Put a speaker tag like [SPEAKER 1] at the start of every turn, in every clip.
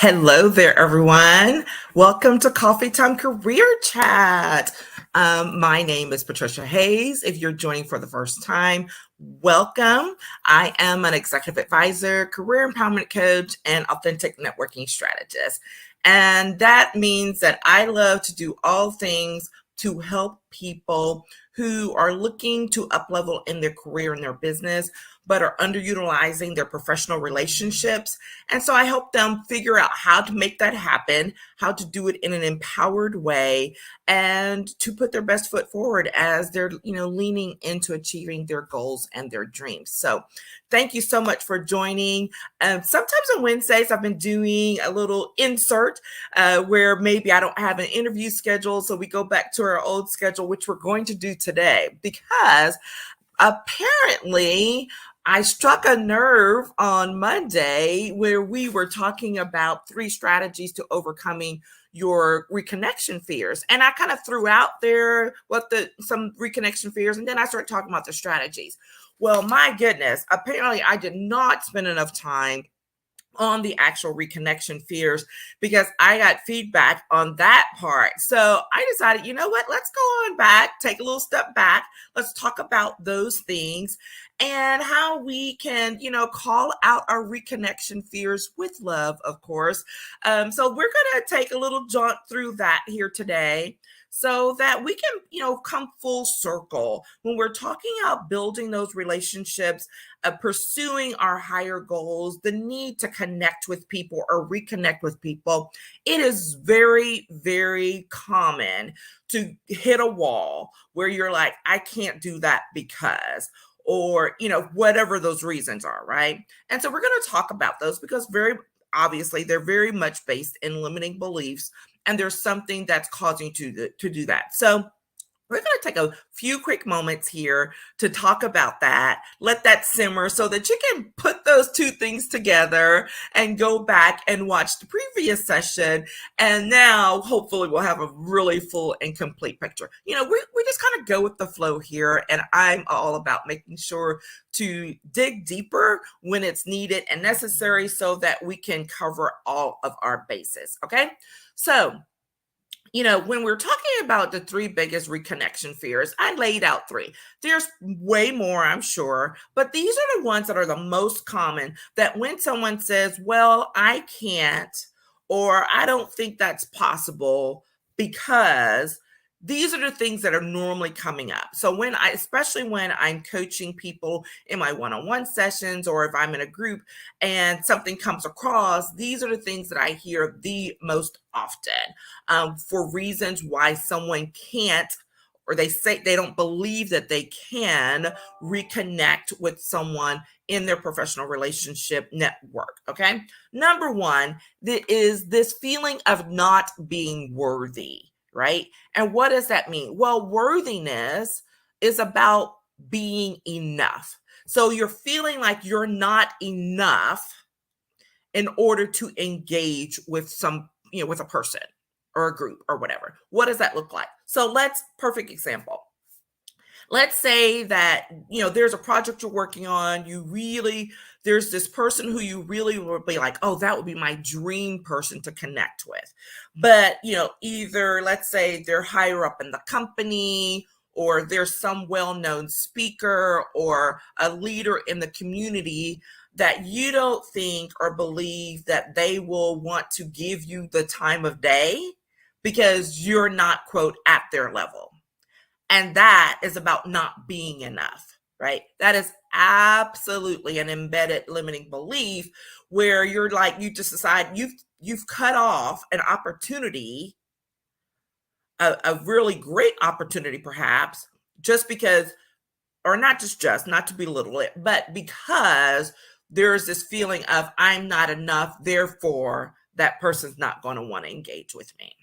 [SPEAKER 1] Hello there, everyone. Welcome to Coffee Time Career Chat. My name is Patricia Hayes. If you're joining for the first time, welcome. I am an executive advisor, career empowerment coach, and authentic networking strategist. And that means that I love to do all things to help people who are looking to up-level in their career and their business, but are underutilizing their professional relationships. And so I help them figure out how to make that happen, how to do it in an empowered way, and to put their best foot forward as they're, leaning into achieving their goals and their dreams. So thank you so much for joining. Sometimes on Wednesdays, I've been doing a little insert where maybe I don't have an interview schedule. So we go back to our old schedule, which we're going to do today, because apparently I struck a nerve on Monday where we were talking about 3 strategies to overcoming your reconnection fears. And I kind of threw out there some reconnection fears, and then I started talking about the strategies. Well, my goodness, apparently I did not spend enough time on the actual reconnection fears because I got feedback on that part. So I decided, you know what, let's go on back, take a little step back. Let's talk about those things and how we can, call out our reconnection fears with love, of course. So we're going to take a little jaunt through that here today, so that we can, come full circle when we're talking about building those relationships, pursuing our higher goals, the need to connect with people or reconnect with people. It is very, very common to hit a wall where you're like, I can't do that because, or, whatever those reasons are, right? And so we're going to talk about those because very obviously they're very much based in limiting beliefs, and there's something that's causing you to do that. So we're going to take a few quick moments here to talk about that, let that simmer so that you can put those two things together and go back and watch the previous session. And now hopefully we'll have a really full and complete picture. We just kind of go with the flow here, and I'm all about making sure to dig deeper when it's needed and necessary so that we can cover all of our bases. Okay. So when we're talking about the 3 biggest reconnection fears, I laid out 3. There's way more, I'm sure, but these are the ones that are the most common, that when someone says, well, I can't, or I don't think that's possible, because these are the things that are normally coming up. So especially when I'm coaching people in my one-on-one sessions, or if I'm in a group and something comes across, these are the things that I hear the most often, for reasons why someone can't, or they say they don't believe that they can reconnect with someone in their professional relationship network. Okay. Number 1 is this feeling of not being worthy, right? And what does that mean? Well, worthiness is about being enough. So you're feeling like you're not enough in order to engage with with a person or a group or whatever. What does that look like? So perfect example. Let's say that, there's a project you're working on. There's this person who you really would be like, oh, that would be my dream person to connect with. But, either let's say they're higher up in the company, or there's some well-known speaker or a leader in the community that you don't think or believe that they will want to give you the time of day because you're not, quote, at their level. And that is about not being enough, right? That is absolutely an embedded limiting belief where you're like, you just decide you've cut off an opportunity, a really great opportunity perhaps, just because, or not to belittle it, but because there's this feeling of I'm not enough, therefore that person's not going to want to engage with me.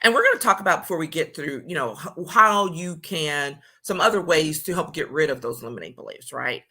[SPEAKER 1] And we're going to talk about, before we get through, how you can, some other ways to help get rid of those limiting beliefs, right?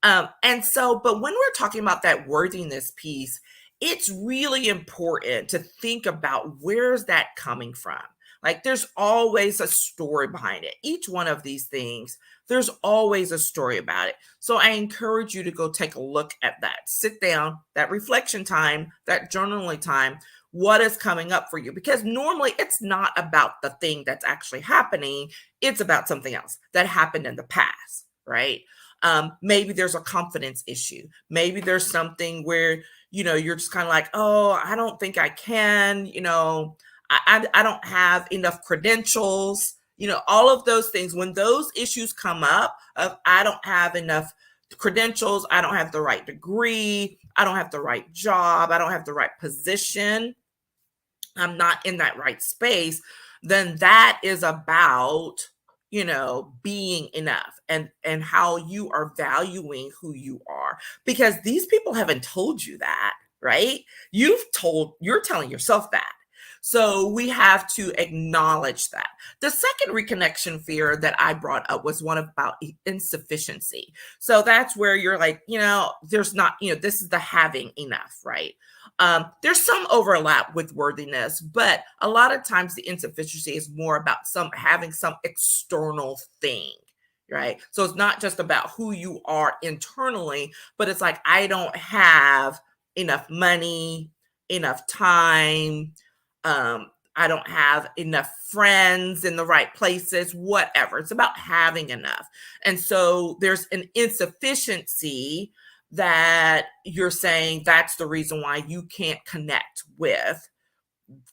[SPEAKER 1] But when we're talking about that worthiness piece, it's really important to think about, where's that coming from? Like there's always a story behind it. Each one of these things, there's always a story about it. So I encourage you to go take a look at that. Sit down, that reflection time, that journaling time. What is coming up for you? Because normally it's not about the thing that's actually happening. It's about something else that happened in the past, right? Maybe there's a confidence issue. Maybe there's something where, you're just kind of like, oh, I don't think I can, I don't have enough credentials, all of those things. When those issues come up of I don't have enough credentials, I don't have the right degree, I don't have the right job, I don't have the right position, I'm not in that right space, then that is about, being enough and how you are valuing who you are, because these people haven't told you that, right? You're telling yourself that. So we have to acknowledge that. The second reconnection fear that I brought up was one about insufficiency. So that's where you're like, there's not, this is the having enough, right? There's some overlap with worthiness, but a lot of times the insufficiency is more about having some external thing, right? So it's not just about who you are internally, but it's like, I don't have enough money, enough time, I don't have enough friends in the right places, whatever. It's about having enough. And so there's an insufficiency that you're saying that's the reason why you can't connect with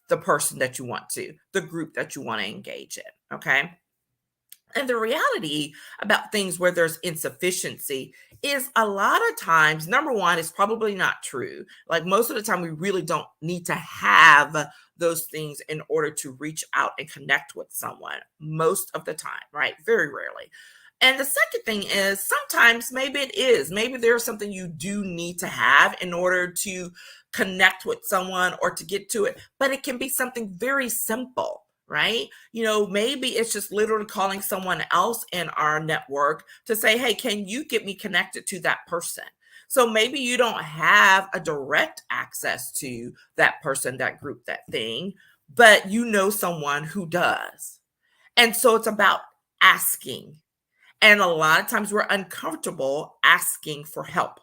[SPEAKER 1] the person that you want to, the group that you want to engage in. Okay. And the reality about things where there's insufficiency is a lot of times, number one, it's probably not true. Like most of the time, we really don't need to have those things in order to reach out and connect with someone most of the time, right? Very rarely. And the second thing is sometimes maybe it is, maybe there's something you do need to have in order to connect with someone or to get to it, but it can be something very simple, right? Maybe it's just literally calling someone else in our network to say, hey, can you get me connected to that person? So maybe you don't have a direct access to that person, that group, that thing, but you know someone who does. And so it's about asking. And a lot of times we're uncomfortable asking for help,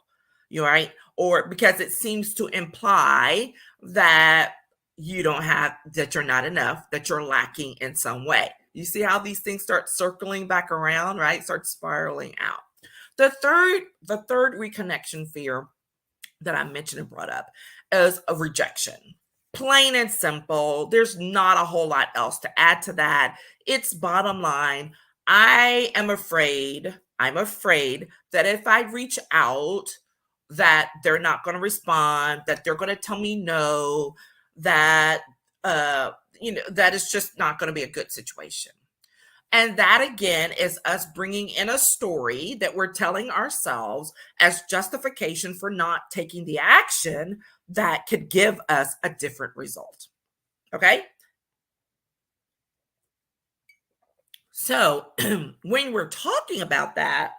[SPEAKER 1] right? Or because it seems to imply that that you're not enough, that you're lacking in some way. You see how these things start circling back around, right? Start spiraling out. The third reconnection fear that I mentioned and brought up is a rejection. Plain and simple. There's not a whole lot else to add to that. It's bottom line. I'm afraid that if I reach out, that they're not going to respond, that they're going to tell me no, that that is just not going to be a good situation. And that again is us bringing in a story that we're telling ourselves as justification for not taking the action that could give us a different result. Okay? So when we're talking about that,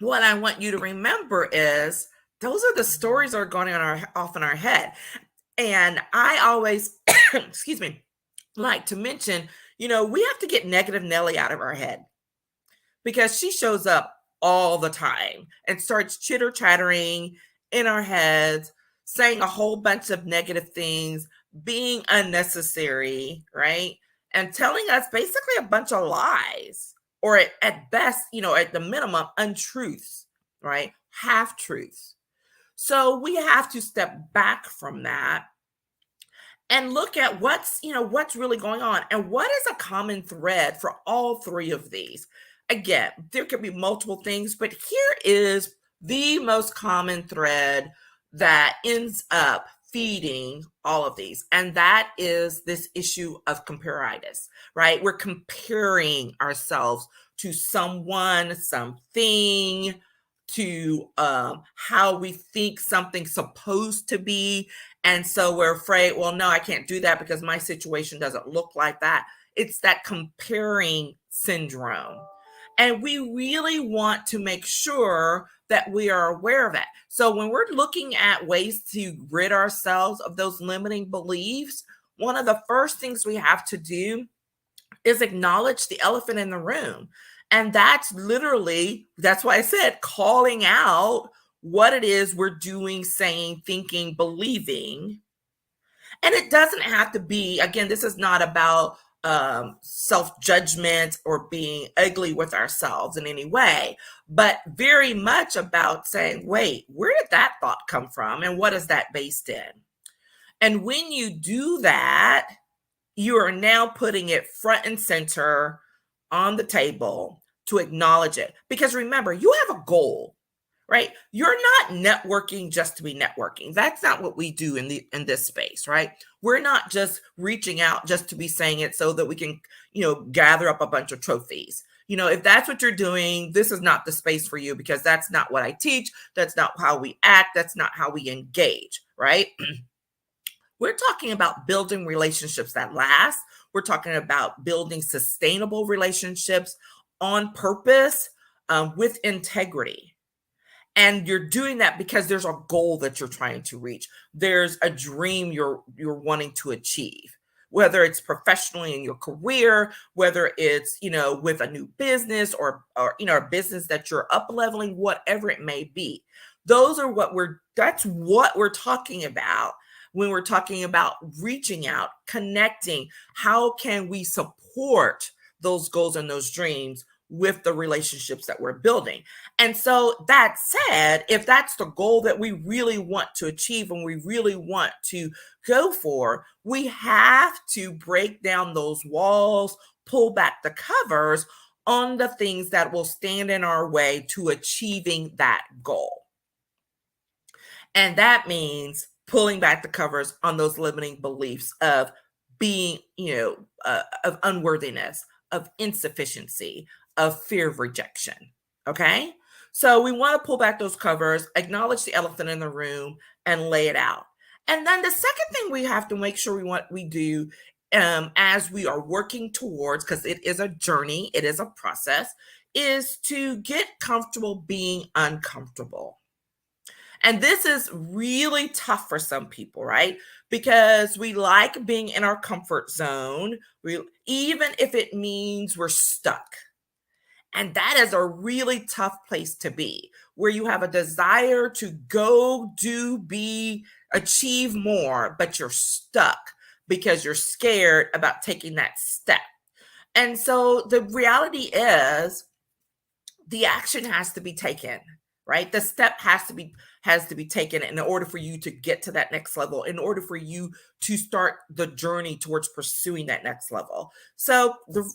[SPEAKER 1] what I want you to remember is those are the stories that are going off in our head. And I always, excuse me, like to mention, we have to get negative Nelly out of our head because she shows up all the time and starts chitter chattering in our heads, saying a whole bunch of negative things, being unnecessary, right? And telling us basically a bunch of lies, or at best, at the minimum, untruths, right? Half truths. So we have to step back from that and look at what's really going on and what is a common thread for all three of these. Again, there could be multiple things, but here is the most common thread that ends up feeding all of these. And that is this issue of comparitis, right? We're comparing ourselves to someone, something, to how we think something's supposed to be. And so we're afraid, well, no, I can't do that because my situation doesn't look like that. It's that comparing syndrome. And we really want to make sure that we are aware of that. So when we're looking at ways to rid ourselves of those limiting beliefs, one of the first things we have to do is acknowledge the elephant in the room. And that's why I said calling out what it is we're doing, saying, thinking, believing. And it doesn't have to be, again, this is not about self-judgment or being ugly with ourselves in any way, but very much about saying, wait, where did that thought come from? And what is that based in? And when you do that, you are now putting it front and center on the table to acknowledge it. Because remember, you have a goal, right? You're not networking just to be networking. That's not what we do in this space, right? We're not just reaching out just to be saying it so that we can, gather up a bunch of trophies. If that's what you're doing, this is not the space for you, because that's not what I teach. That's not how we act. That's not how we engage, right? We're talking about building relationships that last. We're talking about building sustainable relationships on purpose, with integrity. And you're doing that because there's a goal that you're trying to reach. There's a dream you're wanting to achieve, whether it's professionally in your career, whether it's, with a new business or a business that you're up leveling, whatever it may be. That's what we're talking about when we're talking about reaching out, connecting. How can we support those goals and those dreams with the relationships that we're building? And so that said, if that's the goal that we really want to achieve and we really want to go for, we have to break down those walls, pull back the covers on the things that will stand in our way to achieving that goal. And that means pulling back the covers on those limiting beliefs of being, of unworthiness, of insufficiency, of fear of rejection. Okay. So we want to pull back those covers, acknowledge the elephant in the room, and lay it out. And then the second thing we have to make sure we do as we are working towards, because it is a journey, it is a process, is to get comfortable being uncomfortable. And this is really tough for some people, right? Because we like being in our comfort zone, even if it means we're stuck. And that is a really tough place to be, where you have a desire to go, do, be, achieve more, but you're stuck because you're scared about taking that step. And so the reality is the action has to be taken, right? The step has to be taken in order for you to get to that next level, in order for you to start the journey towards pursuing that next level. So the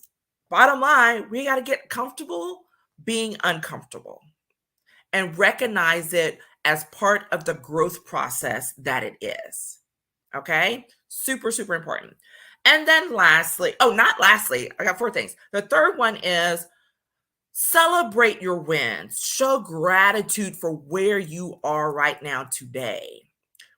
[SPEAKER 1] bottom line, we got to get comfortable being uncomfortable and recognize it as part of the growth process that it is. Okay? Super, super important. And then lastly, I got 4 things. The third one is celebrate your wins. Show gratitude for where you are right now today.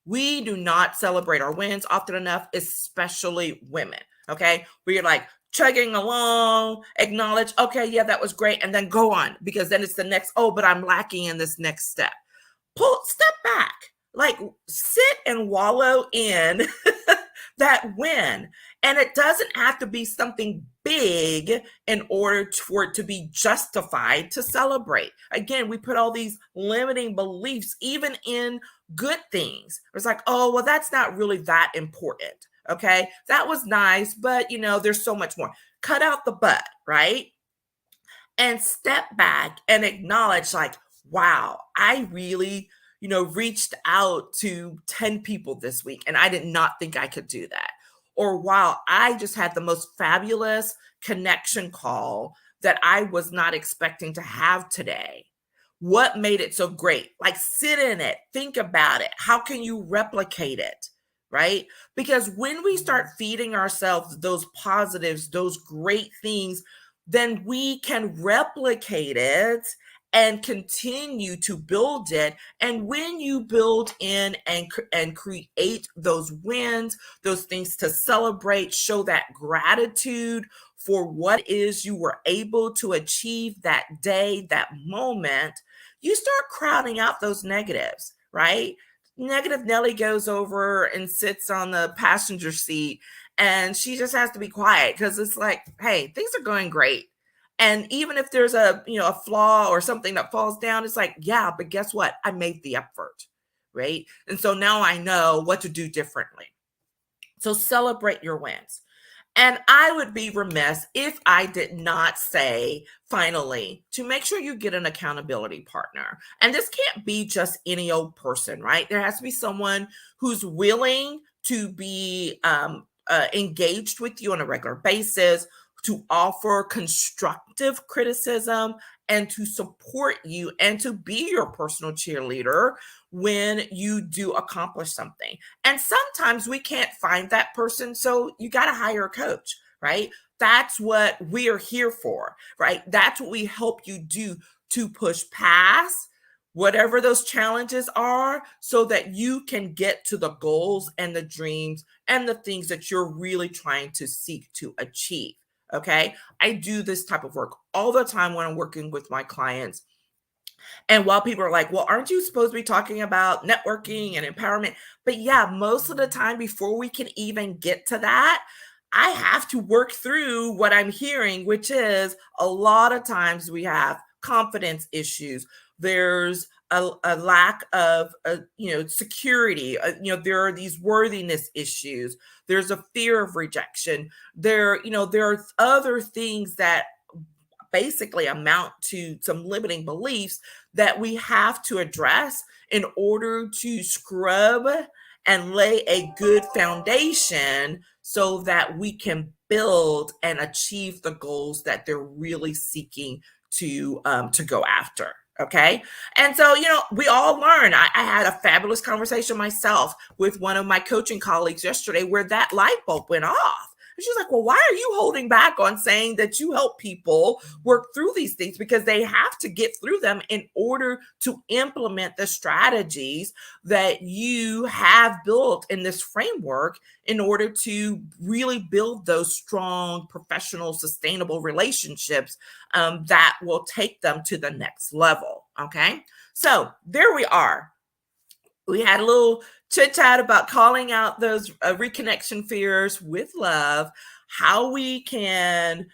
[SPEAKER 1] We do not celebrate our wins often enough, especially women. Okay? We're like chugging along, acknowledge, okay, yeah, that was great, and then go on, because then it's the next, but I'm lacking in this next step. Step back, like sit and wallow in that win. And it doesn't have to be something big in order for it to be justified to celebrate. Again, we put all these limiting beliefs, even in good things. It's like, that's not really that important. Okay, that was nice, but there's so much more. Cut out the but, right? And step back and acknowledge, like, wow, I really, reached out to 10 people this week, and I did not think I could do that. Or wow, I just had the most fabulous connection call that I was not expecting to have today. What made it so great? Like, sit in it, think about it. How can you replicate it? Right? Because when we start feeding ourselves those positives, those great things, then we can replicate it and continue to build it. And when you build in and create those wins, those things to celebrate, show that gratitude for what is you were able to achieve that day, that moment, you start crowding out those negatives, right? negative Nelly goes over and sits on the passenger seat, and she just has to be quiet because it's like, hey, things are going great. And even if there's a flaw or something that falls down, it's like, yeah, but guess what? I made the effort, right? And so now I know what to do differently. So celebrate your wins. And I would be remiss if I did not say, finally, to make sure you get an accountability partner. And this can't be just any old person, right? There has to be someone who's willing to be engaged with you on a regular basis, to offer constructive criticism, and to support you and to be your personal cheerleader when you do accomplish something. And sometimes we can't find that person, so you got to hire a coach, right? That's what we are here for, right? That's what we help you do, to push past whatever those challenges are so that you can get to the goals and the dreams and the things that you're really trying to seek to achieve. Okay. I do this type of work all the time when I'm working with my clients. And while people are like, well, aren't you supposed to be talking about networking and empowerment? But yeah, most of the time, before we can even get to that, I have to work through what I'm hearing, which is a lot of times we have confidence issues. There's a lack of security. There are these worthiness issues. There's a fear of rejection. There are other things that basically amount to some limiting beliefs that we have to address in order to scrub and lay a good foundation so that we can build and achieve the goals that they're really seeking to go after. Okay. And so, we all learn. I had a fabulous conversation myself with one of my coaching colleagues yesterday where that light bulb went off. And she's like, well, why are you holding back on saying that you help people work through these things? Because they have to get through them in order to implement the strategies that you have built in this framework in order to really build those strong, professional, sustainable relationships that will take them to the next level. Okay. So there we are. We had a little chit chat about calling out those reconnection fears with love, how we can,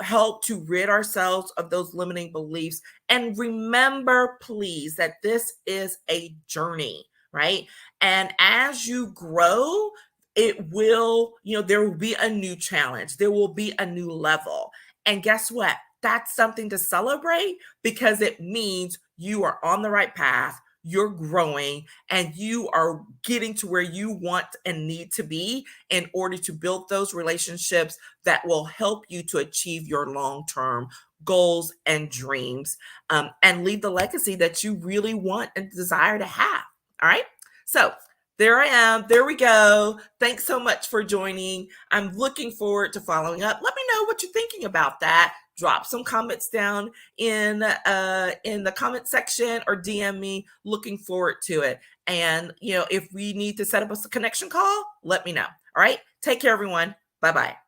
[SPEAKER 1] help to rid ourselves of those limiting beliefs. And remember, please, that this is a journey, right? And as you grow, it will, there will be a new challenge, there will be a new level. And guess what? That's something to celebrate because it means you are on the right path. You're growing and you are getting to where you want and need to be in order to build those relationships that will help you to achieve your long-term goals and dreams, and leave the legacy that you really want and desire to have. All right. So there I am. There we go. Thanks so much for joining. I'm looking forward to following up. Let me know what you're thinking about that. Drop some comments down in the comment section or DM me. Looking forward to it. And if we need to set up a connection call, let me know. All right. Take care, everyone. Bye-bye.